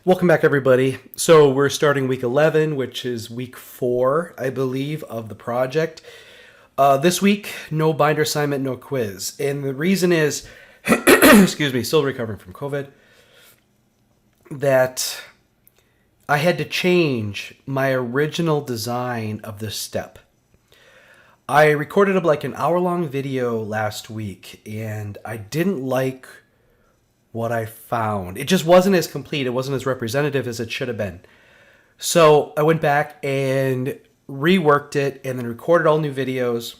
Welcome back, everybody. So we're starting week 11, which is week 4, I believe, of the project. This week, no binder assignment, no quiz. And the reason is, excuse me, still recovering from COVID, that I had to change my original design of this step. I recorded like an hour-long video last week, and I didn't like what I found. It just wasn't as complete. It wasn't as representative as it should have been. So I went back and reworked it and then recorded all new videos.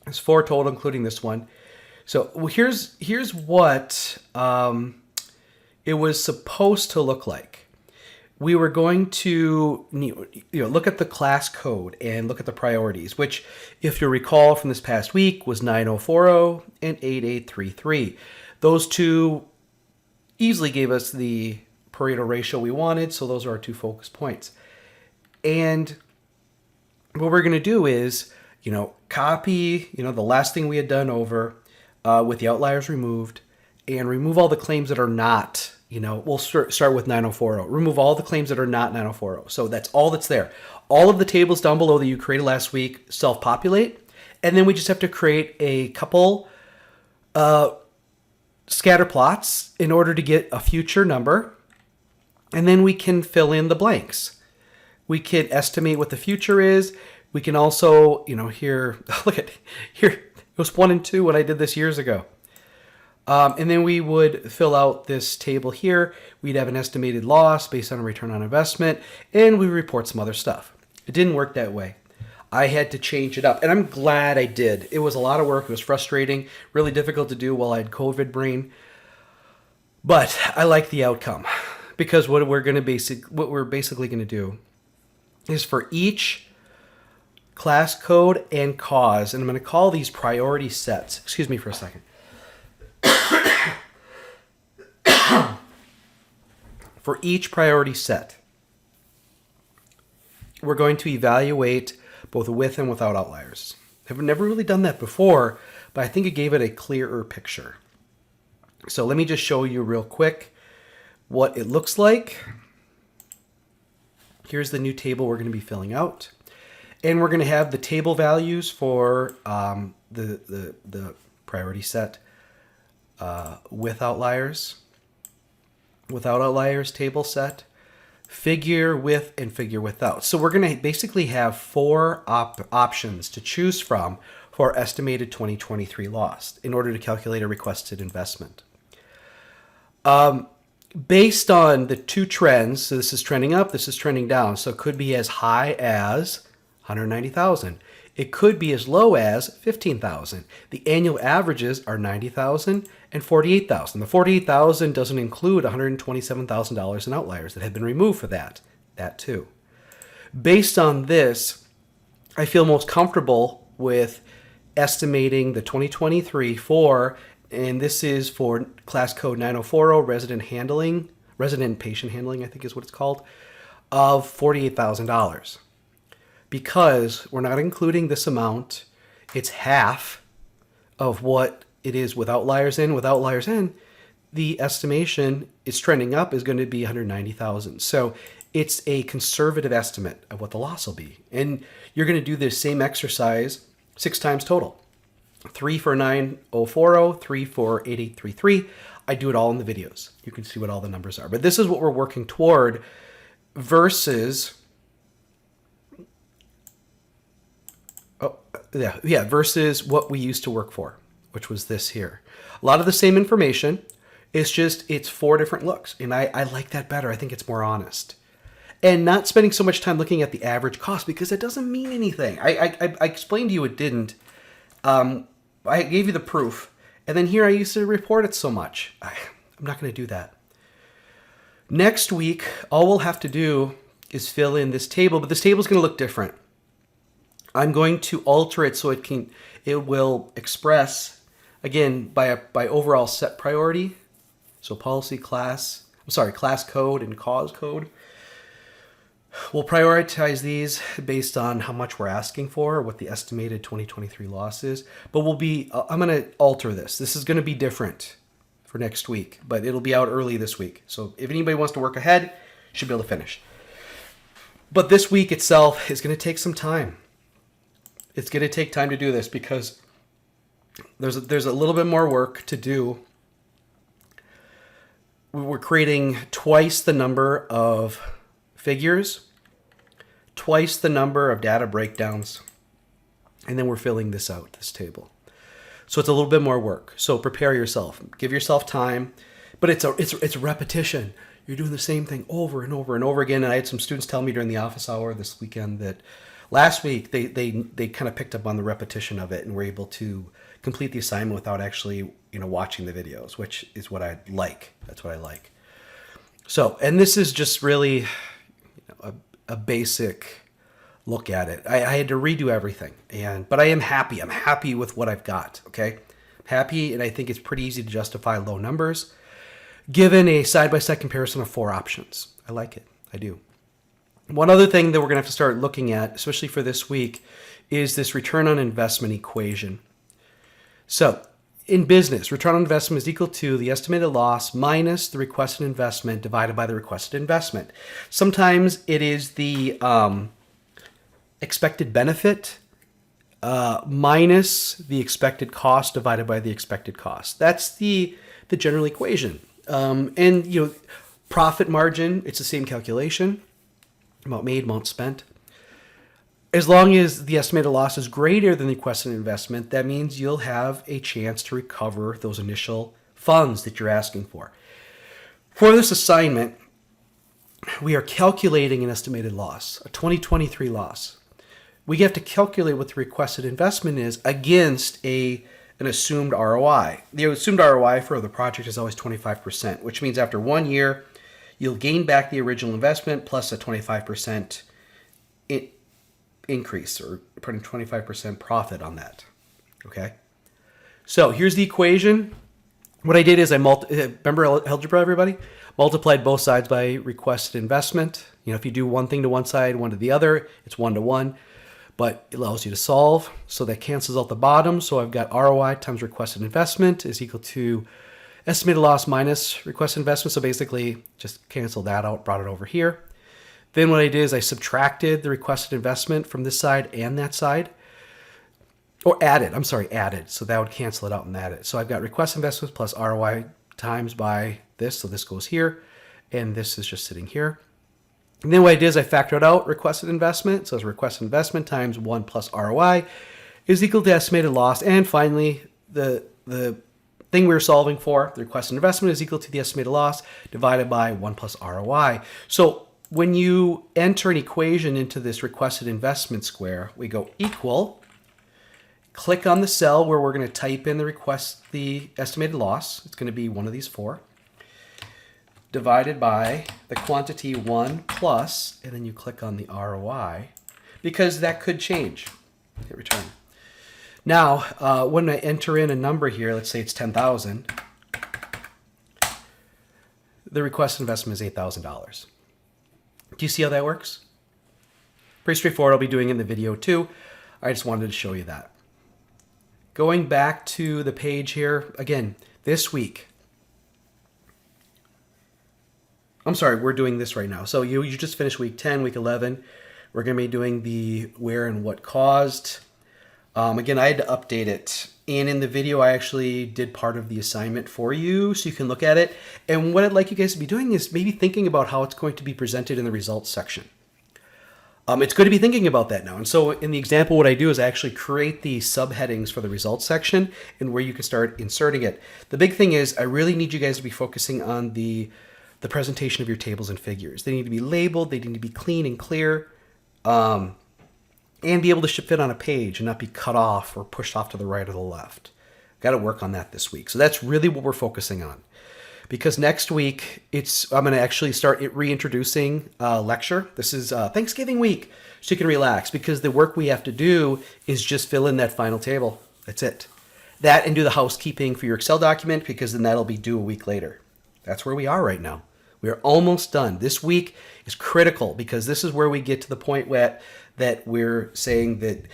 There's 4 total, including this one. So here's what it was supposed to look like. We were going to look at the class code and look at the priorities, which, if you recall from this past week, was 9040 and 8833. Those two easily gave us the Pareto ratio we wanted, so those are our 2 focus points. And what we're going to do is, copy, the last thing we had done over with the outliers removed, and remove all the claims that are not, we'll start with 9040. Remove all the claims that are not 9040. So that's all that's there. All of the tables down below that you created last week self-populate, and then we just have to create a couple scatter plots in order to get a future number, and then we can fill in the blanks. We can estimate what the future is. We can also, here, look at here, it was 1 and 2 when I did this years ago. And then we would fill out this table here. We'd have an estimated loss based on a return on investment, and we report some other stuff. It didn't work that way. I had to change it up, and I'm glad I did. It was a lot of work. It was frustrating, really difficult to do while I had COVID brain. But I like the outcome, because what we're basically going to do is for each class code and cause, and I'm going to call these priority sets. Excuse me for a second. For each priority set, we're going to evaluate both with and without outliers. I've never really done that before, but I think it gave it a clearer picture. So let me just show you real quick what it looks like. Here's the new table we're going to be filling out. And we're going to have the table values for the priority set with outliers, without outliers table set, figure with, and figure without. So we're going to basically have 4 options to choose from for our estimated 2023 loss in order to calculate a requested investment. Based on the 2 trends, so this is trending up, this is trending down, so it could be as high as 190,000. It could be as low as 15,000. The annual averages are 90,000 and 48,000. The 48,000 doesn't include $127,000 in outliers that have been removed for that too. Based on this, I feel most comfortable with estimating the 2023 for, and this is for class code 9040, resident patient handling, I think is what it's called, of $48,000. Because we're not including this amount, it's half of what it is with outliers in. With outliers in, the estimation is trending up is going to be 190,000. So it's a conservative estimate of what the loss will be. And you're going to do this same exercise 6 times total. 3 for 9040, 3 for 8833. I do it all in the videos. You can see what all the numbers are. But this is what we're working toward versus versus what we used to work for, which was this here. A lot of the same information. It's 4 different looks, and I like that better. I think it's more honest. And not spending so much time looking at the average cost, because it doesn't mean anything. I explained to you it didn't. I gave you the proof, and then here I used to report it so much. I'm not going to do that. Next week, all we'll have to do is fill in this table, but this table is going to look different. I'm going to alter it so it will express, again, by overall set priority. So class code and cause code. We'll prioritize these based on how much we're asking for, what the estimated 2023 loss is. But I'm going to alter this. This is going to be different for next week, but it'll be out early this week. So if anybody wants to work ahead, should be able to finish. But this week itself is going to take some time. It's going to take time to do this because there's a little bit more work to do. We're creating twice the number of figures, twice the number of data breakdowns, and then we're filling this out, this table. So it's a little bit more work. So prepare yourself. Give yourself time. But it's repetition. You're doing the same thing over and over and over again. And I had some students tell me during the office hour this weekend that last week they kind of picked up on the repetition of it and were able to complete the assignment without actually watching the videos, which is what I like. That's what I like. So, and this is just really a basic look at it. I had to redo everything, but I am happy. I'm happy with what I've got. Okay, happy, and I think it's pretty easy to justify low numbers given a side-by-side comparison of 4 options. I like it. I do. One other thing that we're going to have to start looking at, especially for this week, is this return on investment equation. So in business, return on investment is equal to the estimated loss minus the requested investment divided by the requested investment. Sometimes it is the expected benefit minus the expected cost divided by the expected cost. That's the general equation. And profit margin, it's the same calculation. Amount made, amount spent. As long as the estimated loss is greater than the requested investment, that means you'll have a chance to recover those initial funds that you're asking for. For this assignment, we are calculating an estimated loss, a 2023 loss. We have to calculate what the requested investment is against an assumed ROI. The assumed ROI for the project is always 25%, which means after 1 year, you'll gain back the original investment plus a 25% increase, or putting 25% profit on that. Okay? So here's the equation. What I did is remember algebra, everybody? Multiplied both sides by requested investment. If you do one thing to one side, one to the other, it's 1 to 1. But it allows you to solve. So that cancels out the bottom. So I've got ROI times requested investment is equal to estimated loss minus requested investment. So basically just cancel that out, brought it over here. Then what I did is I subtracted the requested investment from this side and that side. Or added. So that would cancel it out and add it. So I've got requested investment plus ROI times by this. So this goes here. And this is just sitting here. And then what I did is I factored out requested investment. So it's requested investment times 1 plus ROI is equal to estimated loss. And finally, the thing we were solving for, the requested investment, is equal to the estimated loss divided by 1 plus ROI. So when you enter an equation into this requested investment square, we go equal, click on the cell where we're going to type in the estimated loss. It's going to be one of these 4. Divided by the quantity 1 plus, and then you click on the ROI, because that could change. Hit return. Now, when I enter in a number here, let's say it's 10,000, the requested investment is $8,000. Do you see how that works? Pretty straightforward. I'll be doing it in the video too. I just wanted to show you that. Going back to the page here, again, this week. I'm sorry, we're doing this right now. So you just finished week 10, week 11. We're going to be doing the where and what caused. Again, I had to update it. And in the video, I actually did part of the assignment for you so you can look at it. And what I'd like you guys to be doing is maybe thinking about how it's going to be presented in the results section. It's good to be thinking about that now. And so in the example, what I do is I actually create the subheadings for the results section and where you can start inserting it. The big thing is I really need you guys to be focusing on the presentation of your tables and figures. They need to be labeled. They need to be clean and clear. And be able to fit on a page and not be cut off or pushed off to the right or the left. Got to work on that this week. So that's really what we're focusing on. Because next week, I'm going to actually start reintroducing lecture. This is Thanksgiving week, so you can relax. Because the work we have to do is just fill in that final table. That's it. That and do the housekeeping for your Excel document, because then that'll be due a week later. That's where we are right now. We are almost done. This week is critical because this is where we get to the point that we're saying that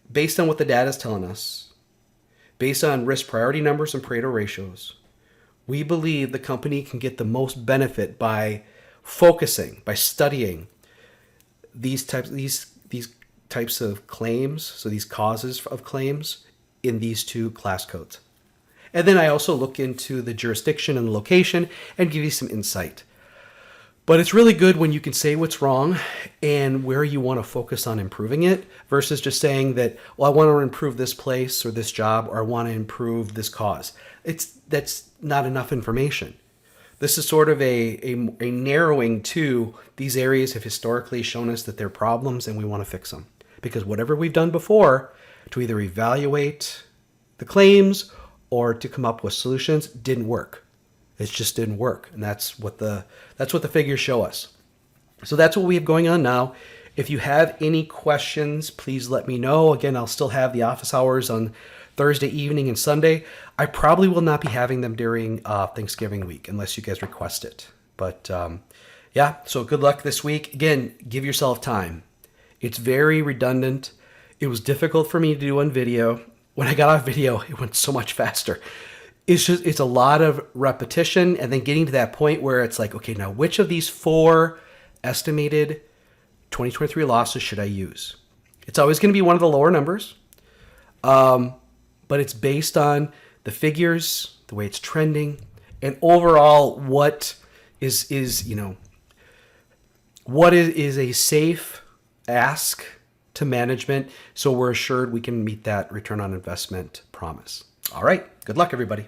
based on what the data is telling us, Based on risk priority numbers and Pareto ratios, we believe the company can get the most benefit by focusing, by studying these types of claims, so these causes of claims in these two class codes. And then I also look into the jurisdiction and the location and give you some insight. But it's really good when you can say what's wrong and where you want to focus on improving it versus just saying that, well, I want to improve this place or this job, or I want to improve this cause. That's not enough information. This is sort of a narrowing to these areas have historically shown us that they're problems and we want to fix them. Because whatever we've done before to either evaluate the claims or to come up with solutions didn't work. It just didn't work. And that's what the figures show us. So that's what we have going on now. If you have any questions, please let me know. Again, I'll still have the office hours on Thursday evening and Sunday. I probably will not be having them during Thanksgiving week unless you guys request it. But yeah, so good luck this week. Again, give yourself time. It's very redundant. It was difficult for me to do on video. When I got off video, it went so much faster. It's a lot of repetition and then getting to that point where it's like, okay, now which of these 4 estimated 2023 losses should I use? It's always going to be one of the lower numbers, but it's based on the figures, the way it's trending, and overall what is a safe ask to management, so we're assured we can meet that return on investment promise. All right, good luck, everybody.